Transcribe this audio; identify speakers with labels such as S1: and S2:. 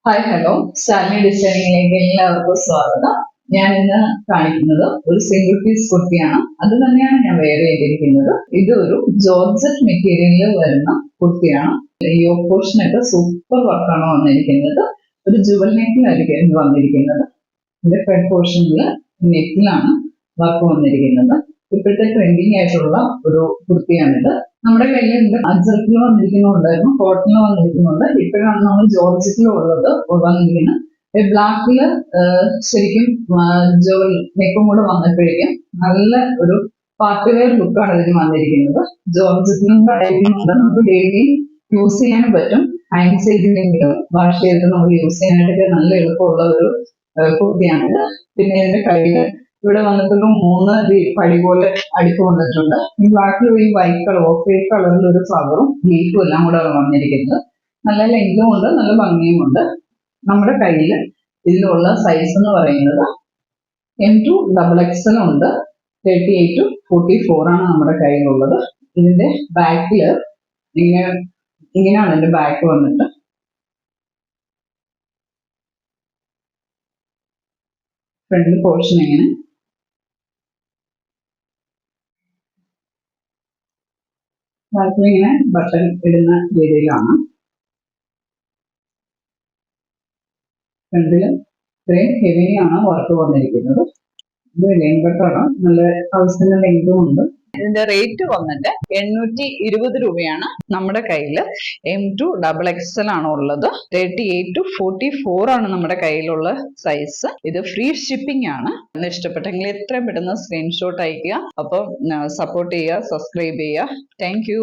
S1: Hi hello, Shalini ഡിസൈനിങ്ങിലേക്ക് എല്ലാവർക്കും സ്വാഗതം. ഞാൻ ഇന്ന് കാണിക്കുന്നത് ഒരു സിംഗിൾ പീസ് കുർത്തിയാണ്. അത് തന്നെയാണ് ഞാൻ വെയർ ചെയ്തിരിക്കുന്നത്. ഇത് ഒരു ജോർജറ്റ് മെറ്റീരിയലിൽ വരുന്ന കുർത്തിയാണ്. യോക്ക് പോർഷനൊക്കെ സൂപ്പർ വർക്കാണ് വന്നിരിക്കുന്നത്. ഒരു ജുവൽ നെക്കിലായിരിക്കും വന്നിരിക്കുന്നത്. ഇതിന്റെ ഫ്രണ്ട് പോർഷനിൽ നെക്കിലാണ് വർക്ക് വന്നിരിക്കുന്നത്. ഇപ്പോഴത്തെ ട്രെൻഡിങ് ആയിട്ടുള്ള ഒരു കുർത്തിയാണിത്. നമ്മുടെ കയ്യിൽ അജറക്കിൽ വന്നിരിക്കുന്നുണ്ടായിരുന്നു, കോട്ടണിൽ വന്നിരിക്കുന്നുണ്ട്. ഇപ്പോഴാണ് നമ്മൾ ജോർജറ്റിൽ ഉള്ളത് വന്നിരിക്കുന്നത്. ബ്ലാക്കില് ശരിക്കും ജോൽ നെക്കും കൂടെ വന്നപ്പോഴേക്കും നല്ല ഒരു പാർട്ടി വെയർ ലുക്കാണ് ഇതിന് വന്നിരിക്കുന്നത്. ജോർജറ്റിലും നമുക്ക് ഡെയിലി യൂസ് ചെയ്യാനും പറ്റും. ഹാങ് ചെയ്തില്ലെങ്കിലും വാഷ് ചെയ്ത് നമുക്ക് യൂസ് ചെയ്യാനായിട്ട് നല്ല എളുപ്പമുള്ള ഒരു കുർത്തിയാണിത്. പിന്നെ ഇതിന്റെ കയ്യില് ഇവിടെ വന്നിട്ടുള്ള 3 പടി പോലെ അടുപ്പ് വന്നിട്ടുണ്ട്. ഈ ബ്ലാക്കിൽ ഈ വൈറ്റ് കളർ ഓഫ് വൈറ്റ് കളറിൽ ഒരു ഫ്ലവറും ലീഫും എല്ലാം കൂടെ വന്നിരിക്കുന്നത്. നല്ല ലെങ്തും ഉണ്ട്, നല്ല ഭംഗിയും ഉണ്ട്. നമ്മുടെ കയ്യിൽ ഇതിലുള്ള സൈസ് എന്ന് പറയുന്നത് M2 XXL ഉണ്ട്. 38 to 44 ആണ് നമ്മുടെ കയ്യിലുള്ളത്. ഇതിന്റെ ബാക്കില് ഇങ്ങനെയാണ് ഇതിന്റെ ബാക്ക് വന്നിട്ട്. ഫ്രണ്ട് പോർഷൻ ഇങ്ങനെ, ബാക്കിലിങ്ങനെ ബട്ടൺ ഇടുന്ന രീതിയിലാണ്. ഫ്രണ്ടില് ഇത്രയും ഹെവിയാണ് വർക്ക് വന്നിരിക്കുന്നത്. ഇത് ലൈൻ ബട്ടറാണ്, നല്ല ആവശ്യത്തിന് ലെങ്തും ഉണ്ട്. ഇതിന്റെ റേറ്റ് വന്നിട്ട് 820 രൂപയാണ്. നമ്മുടെ കയ്യിൽ M2 XXL ആണ് ഉള്ളത്. 38 to 44 ആണ് നമ്മുടെ കയ്യിലുള്ള സൈസ്. ഇത് ഫ്രീ ഷിപ്പിംഗ് ആണ്. ഇഷ്ടപ്പെട്ടെങ്കിൽ എത്രയും പെട്ടെന്ന് സ്ക്രീൻഷോട്ട് അയക്കുക. അപ്പം സപ്പോർട്ട് ചെയ്യുക, സബ്സ്ക്രൈബ് ചെയ്യുക. Thank you.